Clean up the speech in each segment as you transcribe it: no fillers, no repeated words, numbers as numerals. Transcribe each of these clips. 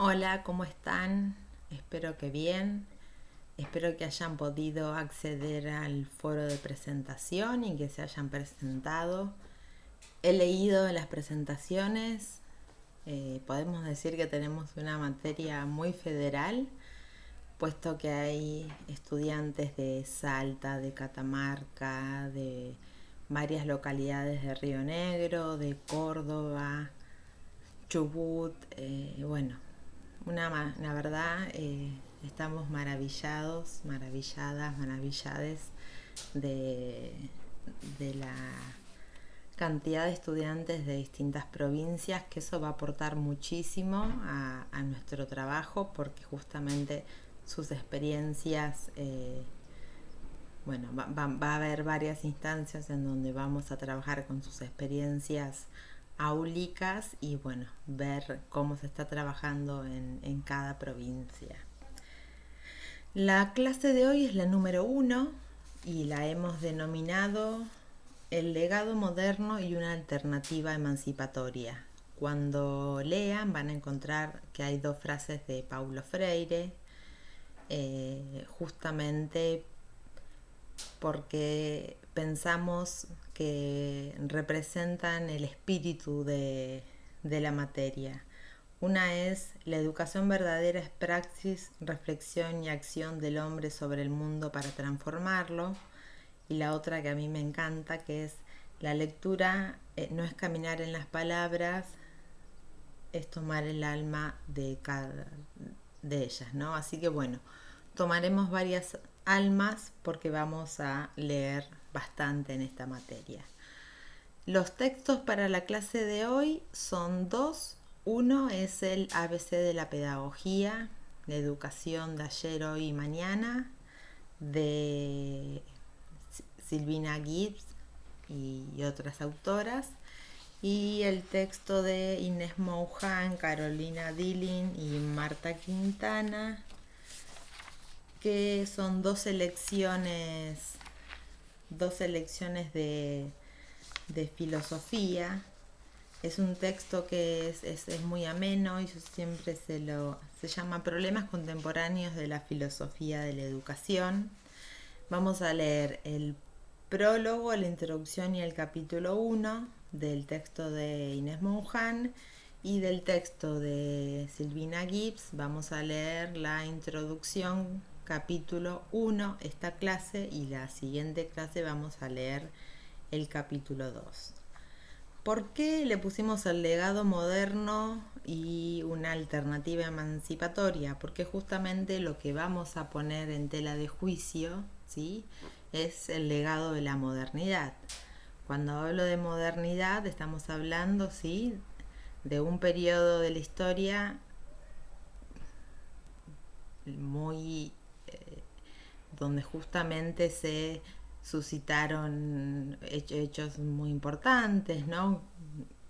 Hola, ¿cómo están? Espero que bien. Espero que hayan podido acceder al foro de presentación y que se hayan presentado. He leído las presentaciones. Podemos decir que tenemos una materia muy federal, puesto que hay estudiantes de Salta, de Catamarca, de varias localidades de Río Negro, de Córdoba, Chubut, la verdad, estamos maravillados, maravilladas, maravillades de, de la cantidad de estudiantes de distintas provincias, que eso va a aportar muchísimo a nuestro trabajo, porque justamente sus experiencias, va a haber varias instancias en donde vamos a trabajar con sus experiencias áulicas y ver cómo se está trabajando en cada provincia. La clase de hoy es la número 1 y la hemos denominado El legado moderno y una alternativa emancipatoria. Cuando lean van a encontrar que hay 2 frases de Paulo Freire, justamente porque pensamos que representan el espíritu de la materia. Una es: la educación verdadera es praxis, reflexión y acción del hombre sobre el mundo para transformarlo. Y la otra, que a mí me encanta, que es: la lectura no es caminar en las palabras, es tomar el alma de cada de ellas, ¿no? Así que tomaremos varias almas porque vamos a leer bastante en esta materia. Los textos para la clase de hoy son 2. Uno es el ABC de la pedagogía, la educación de ayer, hoy y mañana, de Silvina Gibbs y otras autoras. Y el texto de Inés Mouján, Carolina Dillin y Marta Quintana, que son dos selecciones de filosofía. Es un texto que es muy ameno y yo siempre se llama Problemas contemporáneos de la filosofía de la educación. Vamos a leer el prólogo, la introducción y el capítulo 1 del texto de Inés Mouján, y del texto de Silvina Gibbs vamos a leer la introducción, capítulo 1, esta clase, y la siguiente clase vamos a leer el capítulo 2. ¿Por qué le pusimos el legado moderno y una alternativa emancipatoria? Porque justamente lo que vamos a poner en tela de juicio, ¿sí?, es el legado de la modernidad. Cuando hablo de modernidad estamos hablando, ¿sí?, de un periodo de la historia muy donde justamente se suscitaron hechos muy importantes, ¿no?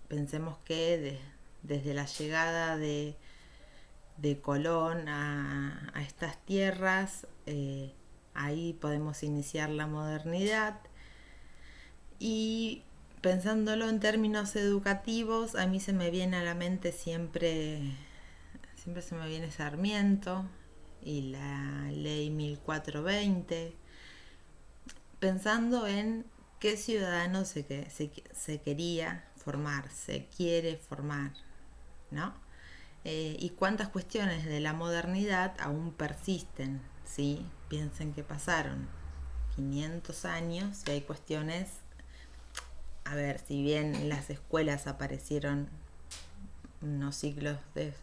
Pensemos que desde la llegada de Colón a estas tierras, ahí podemos iniciar la modernidad. Y pensándolo en términos educativos, a mí se me viene a la mente siempre se me viene Sarmiento y la ley 1420, pensando en qué ciudadano se quería formar, se quiere formar, ¿no? Y cuántas cuestiones de la modernidad aún persisten, ¿sí? Piensen que pasaron 500 años y hay cuestiones. A ver, si bien las escuelas aparecieron unos siglos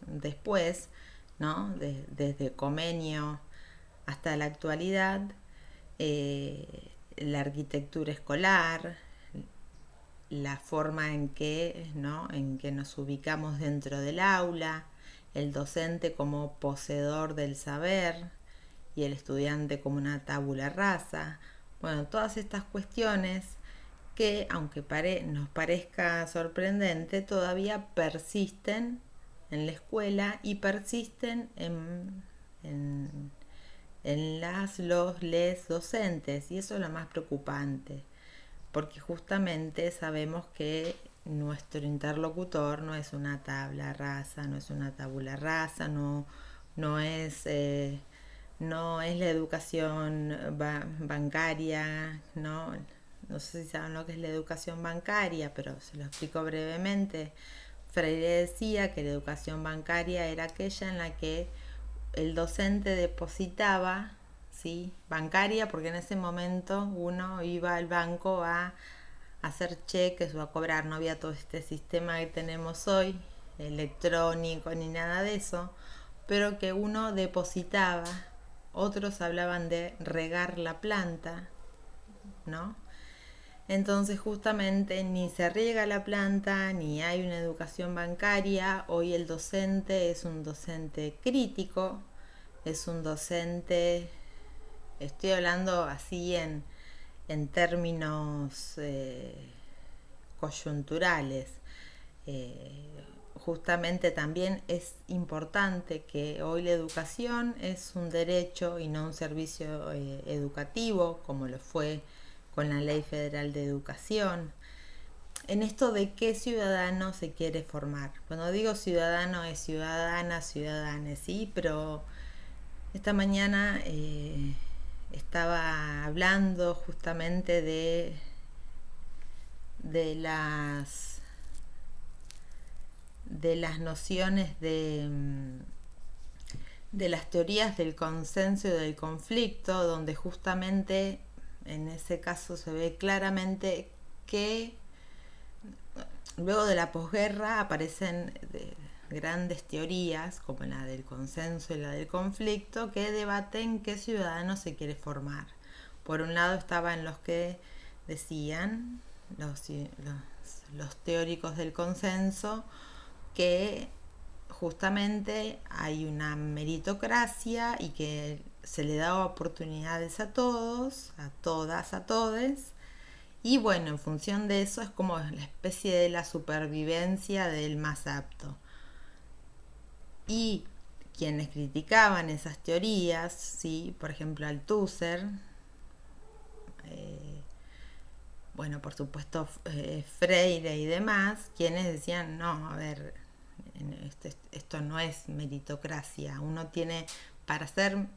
después, ¿no? Desde Comenio hasta la actualidad, la arquitectura escolar, la forma en que nos ubicamos dentro del aula, el docente como poseedor del saber y el estudiante como una tabula rasa. Todas estas cuestiones que, aunque nos parezca sorprendente, todavía persisten en la escuela y persisten en les docentes, y eso es lo más preocupante, porque justamente sabemos que nuestro interlocutor no es una tabla rasa, no es una tabula rasa, no es, no es la educación bancaria, no sé si saben lo que es la educación bancaria, pero se lo explico brevemente. Freire decía que la educación bancaria era aquella en la que el docente depositaba, ¿sí? Bancaria, porque en ese momento uno iba al banco a hacer cheques o a cobrar, no había todo este sistema que tenemos hoy, electrónico ni nada de eso, pero que uno depositaba, otros hablaban de regar la planta, ¿no? Entonces justamente ni se riega la planta, ni hay una educación bancaria. Hoy el docente es un docente crítico, es un docente, estoy hablando así en términos coyunturales. Justamente también es importante que hoy la educación es un derecho y no un servicio educativo, como lo fue con la Ley Federal de Educación. En esto de qué ciudadano se quiere formar. Cuando digo ciudadano es ciudadana, ciudadanes, ¿sí? Pero esta mañana estaba hablando justamente de las de las nociones de las teorías del consenso y del conflicto, donde justamente en ese caso se ve claramente que luego de la posguerra aparecen grandes teorías como la del consenso y la del conflicto que debaten qué ciudadano se quiere formar. Por un lado estaban los que decían, los teóricos del consenso, que justamente hay una meritocracia y que se le da oportunidades a todos, a todas, a todes. Y bueno, en función de eso es como la especie de la supervivencia del más apto. Y quienes criticaban esas teorías, ¿sí? Por ejemplo Althusser, bueno, por supuesto Freire y demás, quienes decían, no, a ver, esto no es meritocracia. Uno tiene, para ser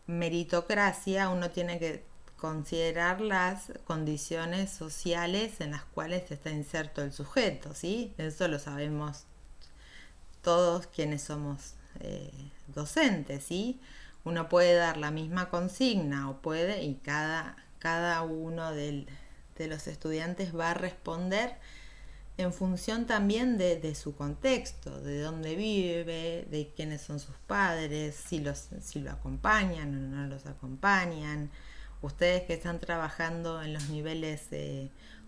meritocracia, uno tiene que considerar las condiciones sociales en las cuales está inserto el sujeto, ¿sí? Eso lo sabemos todos quienes somos docentes, ¿sí? Uno puede dar la misma consigna o puede, y cada uno de los estudiantes va a responder en función también de su contexto, de dónde vive, de quiénes son sus padres, si lo acompañan o no los acompañan. Ustedes que están trabajando en los niveles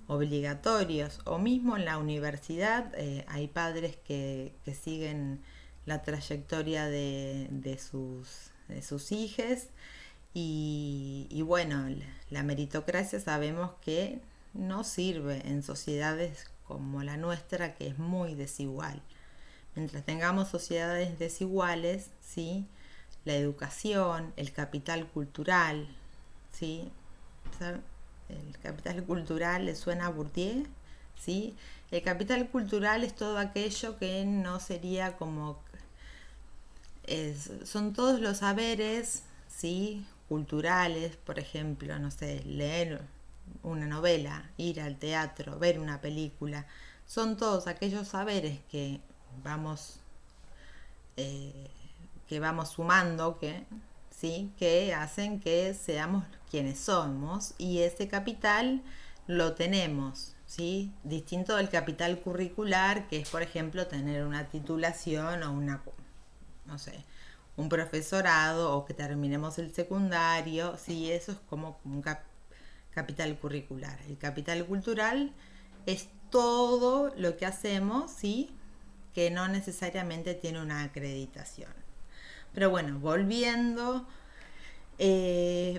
obligatorios o mismo en la universidad, hay padres que siguen la trayectoria de sus hijos y bueno, la meritocracia sabemos que no sirve en sociedades como la nuestra, que es muy desigual. Mientras tengamos sociedades desiguales, ¿sí? La educación, el capital cultural, ¿sí? El capital cultural le suena a Bourdieu, ¿sí? El capital cultural es todo aquello que no sería como... son todos los saberes, ¿sí? Culturales, por ejemplo, no sé, leer una novela, ir al teatro, ver una película, son todos aquellos saberes vamos eh, que vamos sumando, ¿sí? Que hacen que seamos quienes somos, y ese capital lo tenemos, ¿sí? Distinto del capital curricular, que es por ejemplo tener una titulación o no sé, un profesorado o que terminemos el secundario, ¿sí? Eso es como un capital curricular. El capital cultural es todo lo que hacemos, ¿sí? Que no necesariamente tiene una acreditación. Pero bueno, volviendo,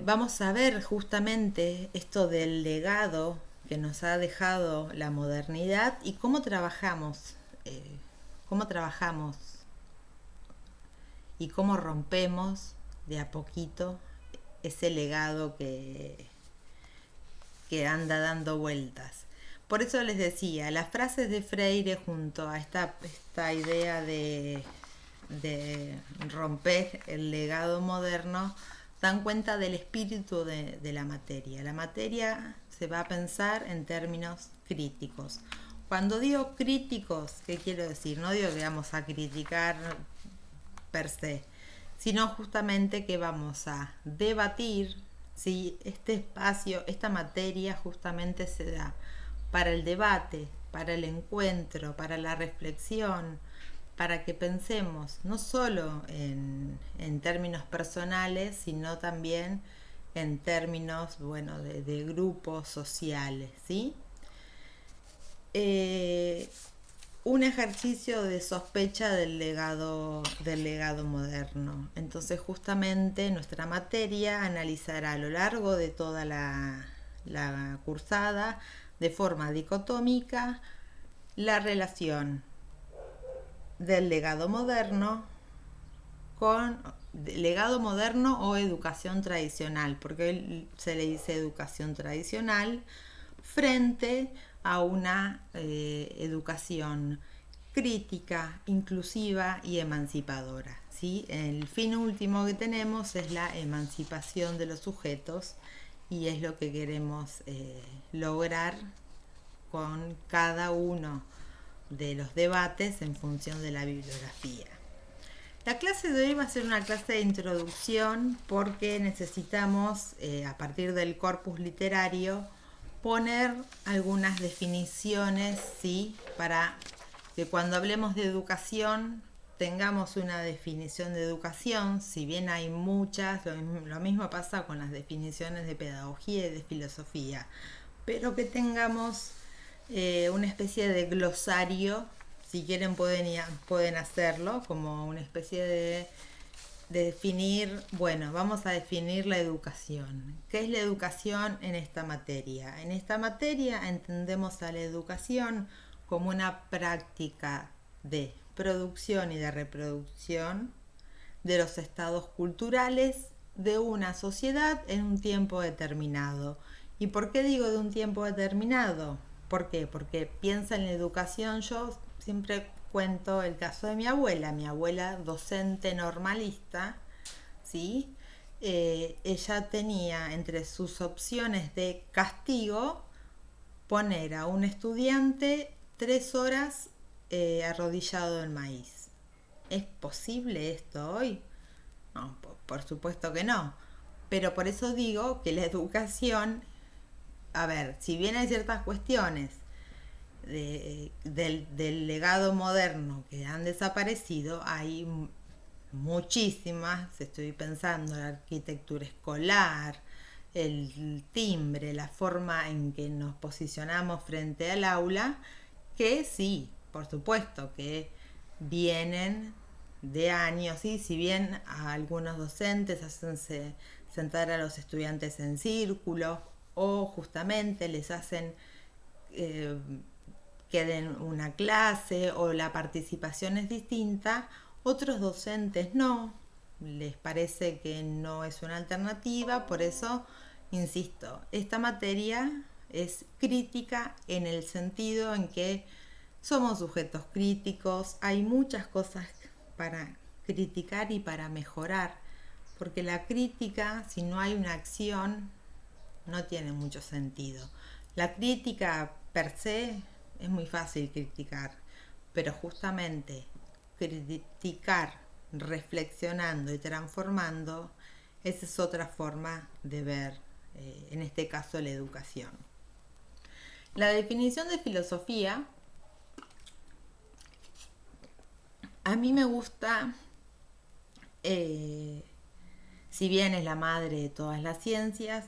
vamos a ver justamente esto del legado que nos ha dejado la modernidad y cómo trabajamos y cómo rompemos de a poquito ese legado que anda dando vueltas. Por eso les decía, las frases de Freire junto a esta idea de romper el legado moderno dan cuenta del espíritu de la materia. La materia se va a pensar en términos críticos. Cuando digo críticos, ¿qué quiero decir? No digo que vamos a criticar per se, sino justamente que vamos a debatir si este espacio, esta materia justamente se da para el debate, para el encuentro, para la reflexión, para que pensemos no solo en términos personales, sino también en términos, bueno, de grupos sociales, ¿sí? Un ejercicio de sospecha del legado moderno. Entonces, justamente nuestra materia analizará a lo largo de toda la cursada, de forma dicotómica, la relación del legado moderno con legado moderno o educación tradicional, porque se le dice educación tradicional, frente a una educación crítica, inclusiva y emancipadora, ¿sí? El fin último que tenemos es la emancipación de los sujetos y es lo que queremos lograr con cada uno de los debates en función de la bibliografía. La clase de hoy va a ser una clase de introducción porque necesitamos, a partir del corpus literario, poner algunas definiciones, ¿sí? Para que cuando hablemos de educación tengamos una definición de educación, si bien hay muchas, lo mismo pasa con las definiciones de pedagogía y de filosofía, pero que tengamos una especie de glosario. Si quieren pueden hacerlo como una especie de definir, bueno, vamos a definir la educación. ¿Qué es la educación en esta materia? En esta materia entendemos a la educación como una práctica de producción y de reproducción de los estados culturales de una sociedad en un tiempo determinado. ¿Y por qué digo de un tiempo determinado? ¿Por qué? Porque piensa en la educación. Yo siempre cuento el caso de mi abuela docente normalista, ¿sí? Ella tenía entre sus opciones de castigo poner a un estudiante 3 horas arrodillado en maíz. ¿Es posible esto hoy? No, por supuesto que no. Pero por eso digo que la educación, a ver, si bien hay ciertas cuestiones del legado moderno que han desaparecido, hay muchísimas. Estoy pensando en la arquitectura escolar, el timbre, la forma en que nos posicionamos frente al aula, que sí, por supuesto que vienen de años, y si bien a algunos docentes hacen sentar a los estudiantes en círculo o justamente les hacen que den una clase o la participación es distinta, otros docentes no, les parece que no es una alternativa. Por eso, insisto, esta materia es crítica en el sentido en que somos sujetos críticos, hay muchas cosas para criticar y para mejorar, porque la crítica, si no hay una acción, no tiene mucho sentido. La crítica per se es muy fácil criticar, pero justamente criticar reflexionando y transformando, esa es otra forma de ver, en este caso, la educación. La definición de filosofía, a mí me gusta, si bien es la madre de todas las ciencias,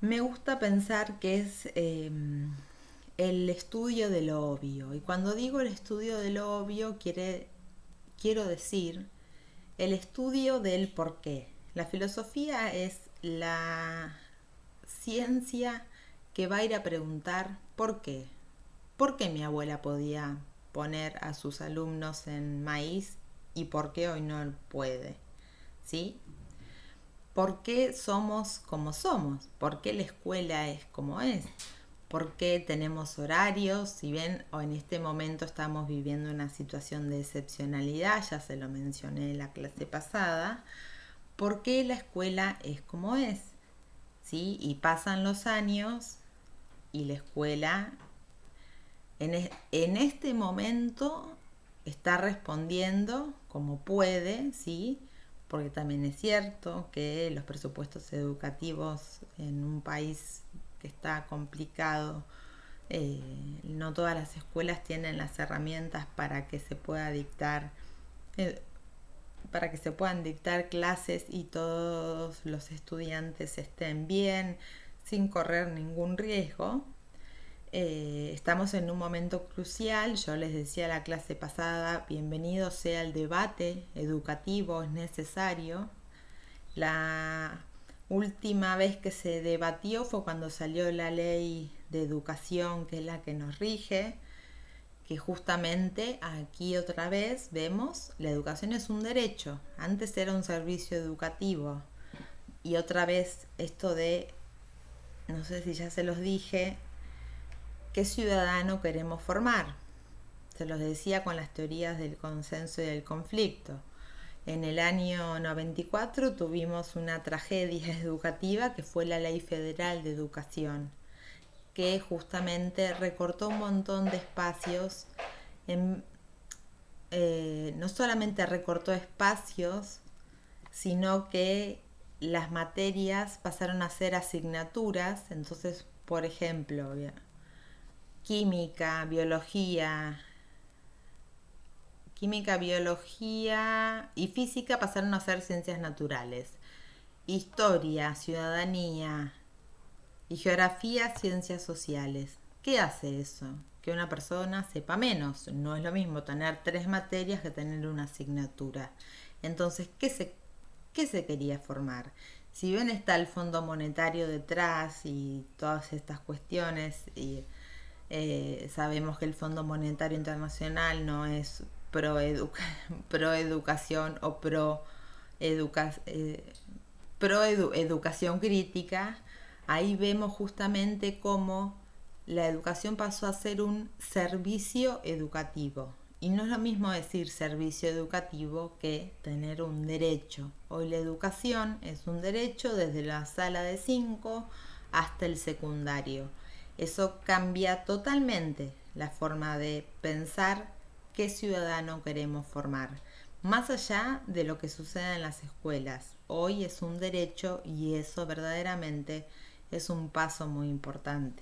me gusta pensar que es el estudio de lo obvio. Y cuando digo el estudio de lo obvio, quiero decir el estudio del por qué. La filosofía es la ciencia que va a ir a preguntar por qué. ¿Por qué mi abuela podía poner a sus alumnos en maíz y por qué hoy no puede? ¿Sí? ¿Por qué somos como somos? ¿Por qué la escuela es como es? por qué tenemos horarios, si bien en este momento estamos viviendo una situación de excepcionalidad, ya se lo mencioné en la clase pasada, por qué la escuela es como es, ¿sí? Y pasan los años y la escuela en este momento está respondiendo como puede, ¿sí? Porque también es cierto que los presupuestos educativos en un país que está complicado, no todas las escuelas tienen las herramientas para que se pueda dictar, eh, para que se puedan dictar clases y todos los estudiantes estén bien, sin correr ningún riesgo. Estamos en un momento crucial. Yo les decía la clase pasada, bienvenido sea el debate educativo, es necesario. La última vez que se debatió fue cuando salió la ley de educación, que es la que nos rige, que justamente aquí otra vez vemos, la educación es un derecho, antes era un servicio educativo, y otra vez esto de, no sé si ya se los dije, ¿qué ciudadano queremos formar? Se los decía con las teorías del consenso y del conflicto. En el año 94 tuvimos una tragedia educativa que fue la Ley Federal de Educación, que justamente recortó un montón de espacios. No solamente recortó espacios, sino que las materias pasaron a ser asignaturas. Entonces, por ejemplo, química, biología y física pasaron a ser ciencias naturales. Historia, ciudadanía y geografía, ciencias sociales. ¿Qué hace eso? Que una persona sepa menos. No es lo mismo tener 3 materias que tener una asignatura. Entonces, ¿qué se quería formar? Si bien está el Fondo Monetario detrás y todas estas cuestiones, y sabemos que el Fondo Monetario Internacional no es pro educación o educación crítica, ahí vemos justamente cómo la educación pasó a ser un servicio educativo. Y no es lo mismo decir servicio educativo que tener un derecho. Hoy la educación es un derecho desde la sala de 5 hasta el secundario. Eso cambia totalmente la forma de pensar qué ciudadano queremos formar. Más allá de lo que sucede en las escuelas, hoy es un derecho y eso verdaderamente es un paso muy importante.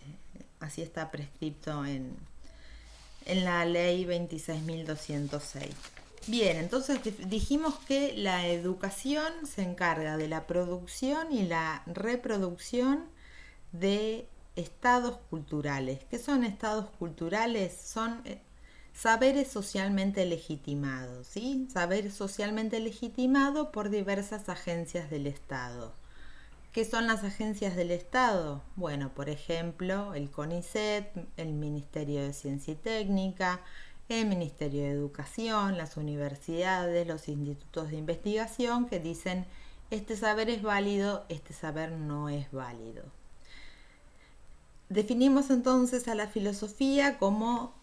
Así está prescripto en la ley 26.206. Bien, entonces dijimos que la educación se encarga de la producción y la reproducción de estados culturales. ¿Qué son estados culturales? Son saberes socialmente legitimados, ¿sí? Saber socialmente legitimado por diversas agencias del Estado. ¿Qué son las agencias del Estado? Bueno, por ejemplo, el CONICET, el Ministerio de Ciencia y Técnica, el Ministerio de Educación, las universidades, los institutos de investigación que dicen este saber es válido, este saber no es válido. Definimos entonces a la filosofía como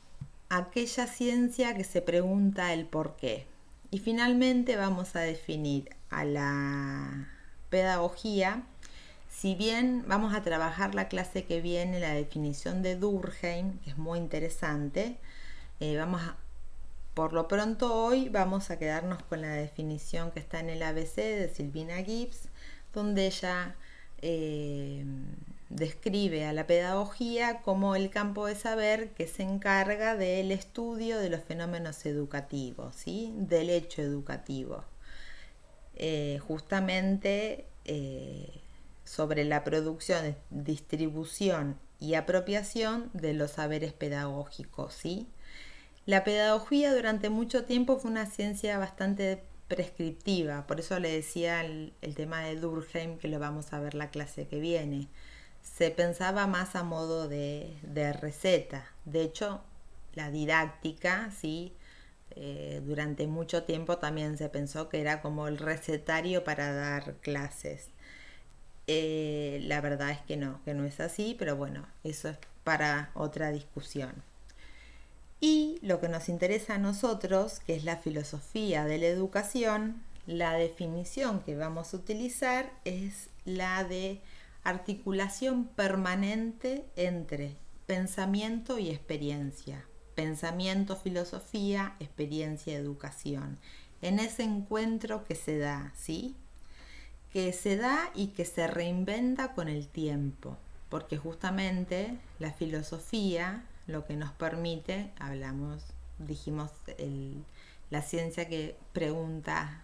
aquella ciencia que se pregunta el por qué. Y finalmente vamos a definir a la pedagogía. Si bien vamos a trabajar la clase que viene la definición de Durkheim, que es muy interesante, por lo pronto hoy vamos a quedarnos con la definición que está en el ABC de Silvina Gibbs, donde ella describe a la pedagogía como el campo de saber que se encarga del estudio de los fenómenos educativos, ¿sí? Del hecho educativo. Justamente sobre la producción, distribución y apropiación de los saberes pedagógicos, ¿sí? La pedagogía durante mucho tiempo fue una ciencia bastante prescriptiva, por eso le decía el tema de Durkheim, que lo vamos a ver la clase que viene. Se pensaba más a modo de receta. De hecho, la didáctica, ¿sí? Durante mucho tiempo también se pensó que era como el recetario para dar clases. La verdad es que no es así, pero bueno, eso es para otra discusión. Y lo que nos interesa a nosotros, que es la filosofía de la educación, la definición que vamos a utilizar es la de articulación permanente entre pensamiento y experiencia. Pensamiento, filosofía, experiencia, educación. En ese encuentro que se da, ¿sí? Que se da y que se reinventa con el tiempo, porque justamente la filosofía lo que nos permite, dijimos, la ciencia que pregunta,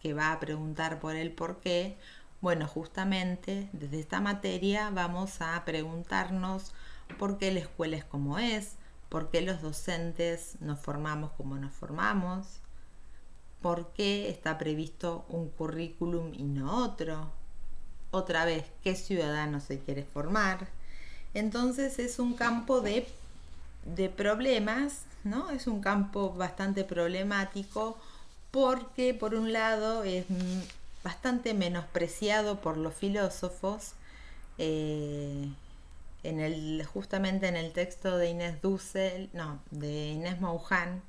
que va a preguntar por el por qué. Bueno, justamente desde esta materia vamos a preguntarnos por qué la escuela es como es, por qué los docentes nos formamos como nos formamos, por qué está previsto un currículum y no otro. Otra vez, ¿qué ciudadano se quiere formar? Entonces es un campo de problemas, ¿no? Es un campo bastante problemático porque por un lado es bastante menospreciado por los filósofos. Justamente en el texto de de Inés Mauján,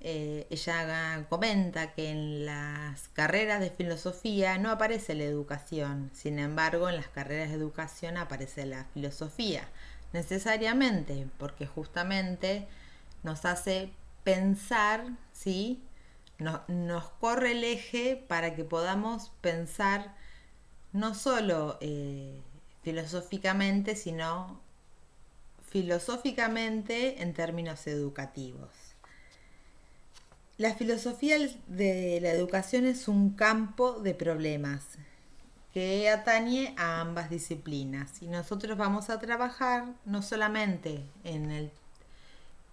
ella comenta que en las carreras de filosofía no aparece la educación, sin embargo en las carreras de educación aparece la filosofía, necesariamente, porque justamente nos hace pensar, ¿sí? Nos corre el eje para que podamos pensar no solo filosóficamente, sino filosóficamente en términos educativos. La filosofía de la educación es un campo de problemas que atañe a ambas disciplinas y nosotros vamos a trabajar no solamente en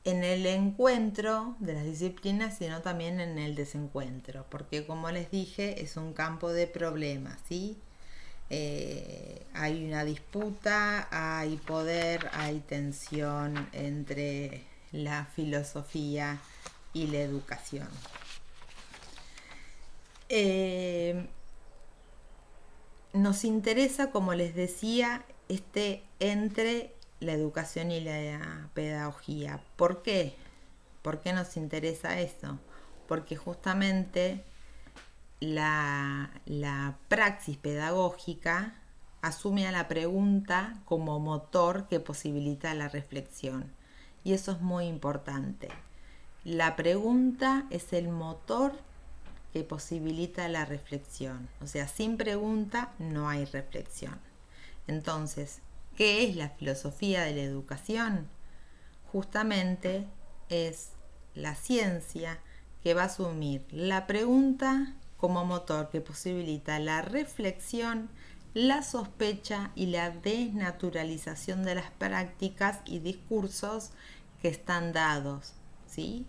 el encuentro de las disciplinas, sino también en el desencuentro, porque como les dije es un campo de problemas, ¿sí? Hay una disputa, hay poder, hay tensión entre la filosofía y la educación. Nos interesa, como les decía, entre la educación y la pedagogía. ¿Por qué? ¿Por qué nos interesa eso? Porque justamente la praxis pedagógica asume a la pregunta como motor que posibilita la reflexión. Y eso es muy importante. La pregunta es el motor que posibilita la reflexión. O sea, sin pregunta no hay reflexión. Entonces, ¿qué es la filosofía de la educación? Justamente es la ciencia que va a asumir la pregunta como motor que posibilita la reflexión, la sospecha y la desnaturalización de las prácticas y discursos que están dados, ¿sí?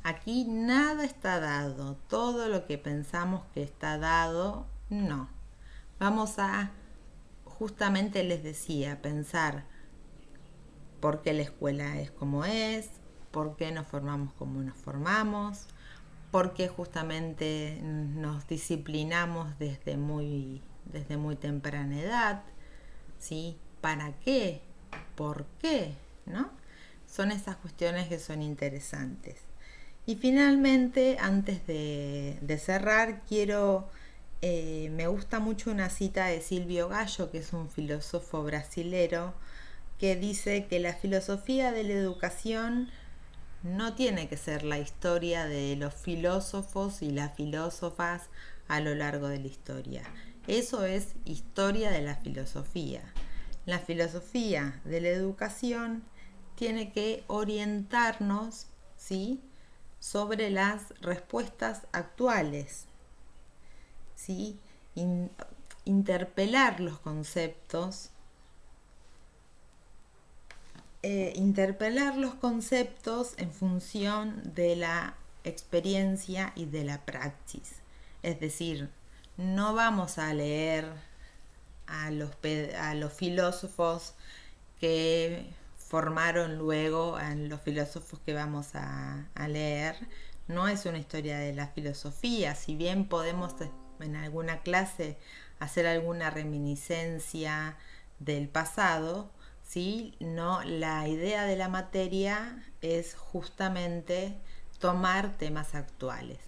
Aquí nada está dado, todo lo que pensamos que está dado, no. Vamos a, justamente les decía, pensar por qué la escuela es como es, por qué nos formamos como nos formamos, por qué justamente nos disciplinamos desde muy temprana edad, ¿sí? ¿Para qué? ¿Por qué? ¿No? Son esas cuestiones que son interesantes. Y finalmente, antes de cerrar, me gusta mucho una cita de Silvio Gallo, que es un filósofo brasilero, que dice que la filosofía de la educación no tiene que ser la historia de los filósofos y las filósofas a lo largo de la historia. Eso es historia de la filosofía. La filosofía de la educación tiene que orientarnos, ¿sí?, sobre las respuestas actuales, ¿sí? Interpelar los conceptos, en función de la experiencia y de la praxis. Es decir, no vamos a leer a los filósofos que formaron luego a los filósofos que vamos a leer. No es una historia de la filosofía, si bien podemos en alguna clase hacer alguna reminiscencia del pasado, ¿sí? No, la idea de la materia es justamente tomar temas actuales.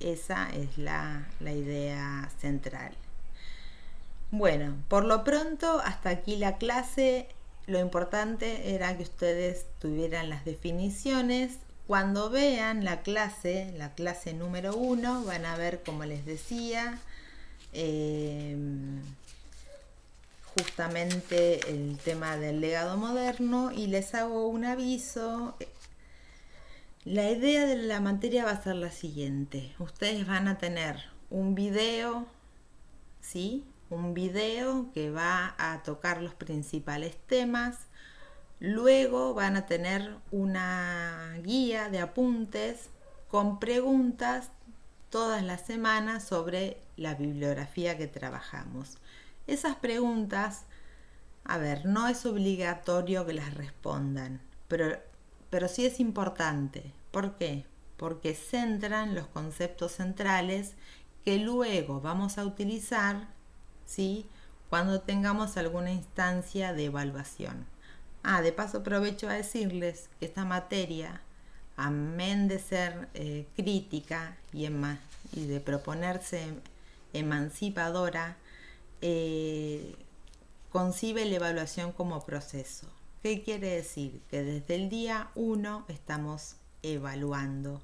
Esa es la idea central. Bueno, por lo pronto, hasta aquí la clase. Lo importante era que ustedes tuvieran las definiciones. Cuando vean la clase número 1, van a ver, como les decía, eh, justamente el tema del legado moderno, y les hago un aviso. La idea de la materia va a ser la siguiente. Ustedes van a tener un video, ¿sí? Un video que va a tocar los principales temas. Luego van a tener una guía de apuntes con preguntas todas las semanas sobre la bibliografía que trabajamos. Esas preguntas, a ver, no es obligatorio que las respondan, pero sí es importante. ¿Por qué? Porque centran los conceptos centrales que luego vamos a utilizar, ¿sí?, cuando tengamos alguna instancia de evaluación. De paso aprovecho a decirles que esta materia, amén de ser crítica y de proponerse emancipadora, concibe la evaluación como proceso. ¿Qué quiere decir? Que desde el día 1 estamos evaluando,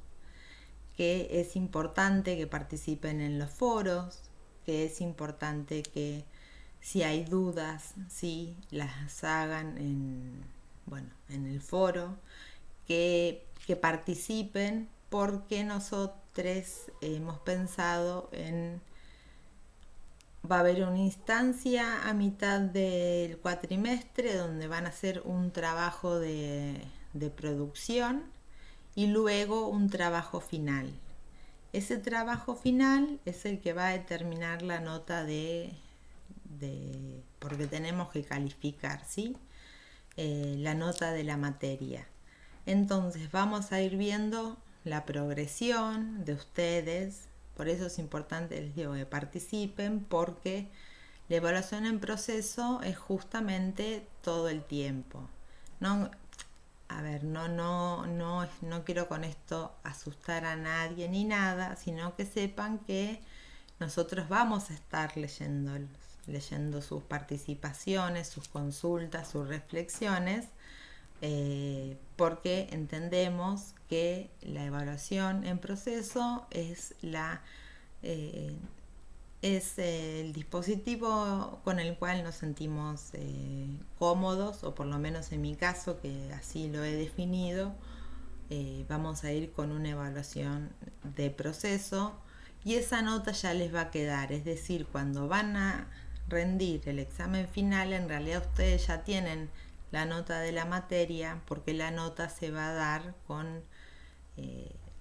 que es importante que participen en los foros, que es importante que si hay dudas, sí, las hagan en el foro, que participen, porque nosotros hemos pensado va a haber una instancia a mitad del cuatrimestre donde van a hacer un trabajo de producción y luego un trabajo final. Ese trabajo final es el que va a determinar la nota porque tenemos que calificar, ¿sí? La nota de la materia. Entonces vamos a ir viendo la progresión de ustedes. Por eso es importante, les digo, que participen, porque la evaluación en proceso es justamente todo el tiempo. No quiero con esto asustar a nadie ni nada, sino que sepan que nosotros vamos a estar leyendo sus participaciones, sus consultas, sus reflexiones, porque entendemos que la evaluación en proceso es el dispositivo con el cual nos sentimos cómodos, o por lo menos en mi caso, que así lo he definido. Vamos a ir con una evaluación de proceso y esa nota ya les va a quedar. Es decir, cuando van a rendir el examen final, en realidad ustedes ya tienen la nota de la materia, porque la nota se va a dar con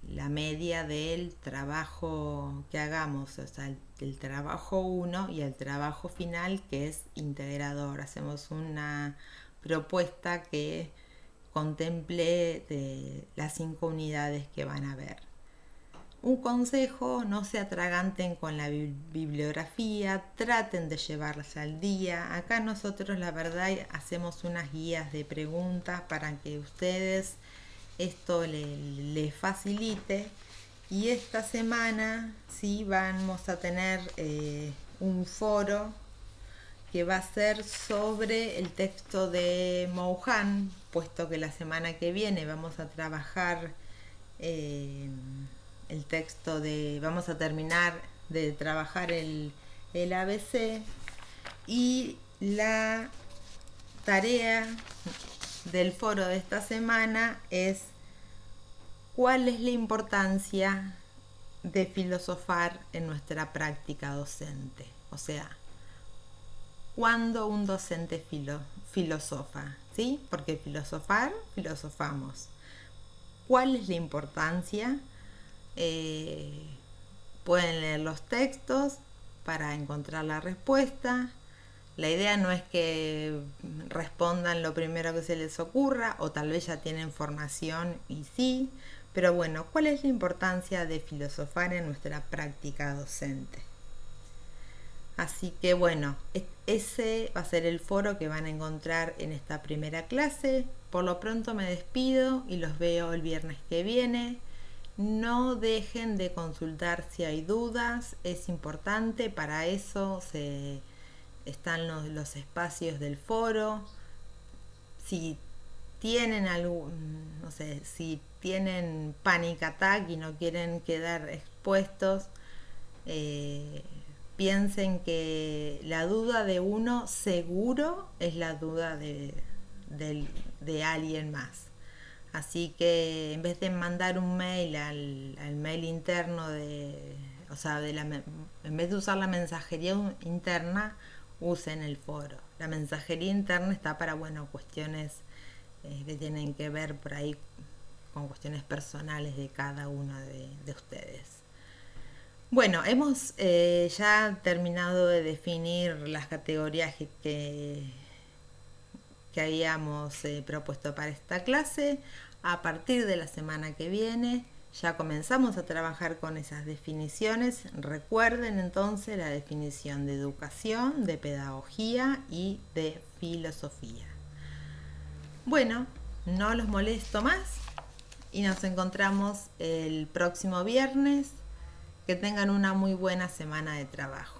la media del trabajo que hagamos, o sea, el trabajo 1 y el trabajo final, que es integrador. Hacemos una propuesta que contemple las 5 unidades que van a ver. Un consejo: no se atraganten con la bibliografía, traten de llevarlas al día. Acá nosotros, la verdad, hacemos unas guías de preguntas para que ustedes esto les facilite. Y esta semana sí vamos a tener un foro que va a ser sobre el texto de Mohan, puesto que la semana que viene vamos a trabajar el texto vamos a terminar de trabajar el ABC, y la tarea del foro de esta semana es: ¿cuál es la importancia de filosofar en nuestra práctica docente? O sea, ¿cuándo un docente filosofa? ¿Sí? Porque filosofamos. ¿Cuál es la importancia? Pueden leer los textos para encontrar la respuesta. La idea no es que respondan lo primero que se les ocurra, o tal vez ya tienen formación y sí, pero bueno, ¿cuál es la importancia de filosofar en nuestra práctica docente? Así que bueno, ese va a ser el foro que van a encontrar en esta primera clase. Por lo pronto me despido y los veo el viernes que viene. No dejen de consultar si hay dudas, es importante, para eso están los espacios del foro. Si tienen algún, no sé, si tienen panic attack y no quieren quedar expuestos, eh, piensen que la duda de uno seguro es la duda de alguien más. Así que en vez de mandar un mail al mail interno o sea, en vez de usar la mensajería interna, usen el foro. La mensajería interna está para, bueno, cuestiones que tienen que ver por ahí con cuestiones personales de cada uno de ustedes. Bueno, hemos ya terminado de definir las categorías que habíamos propuesto para esta clase. A partir de la semana que viene ya comenzamos a trabajar con esas definiciones. Recuerden entonces la definición de educación, de pedagogía y de filosofía. Bueno, no los molesto más y nos encontramos el próximo viernes. Que tengan una muy buena semana de trabajo.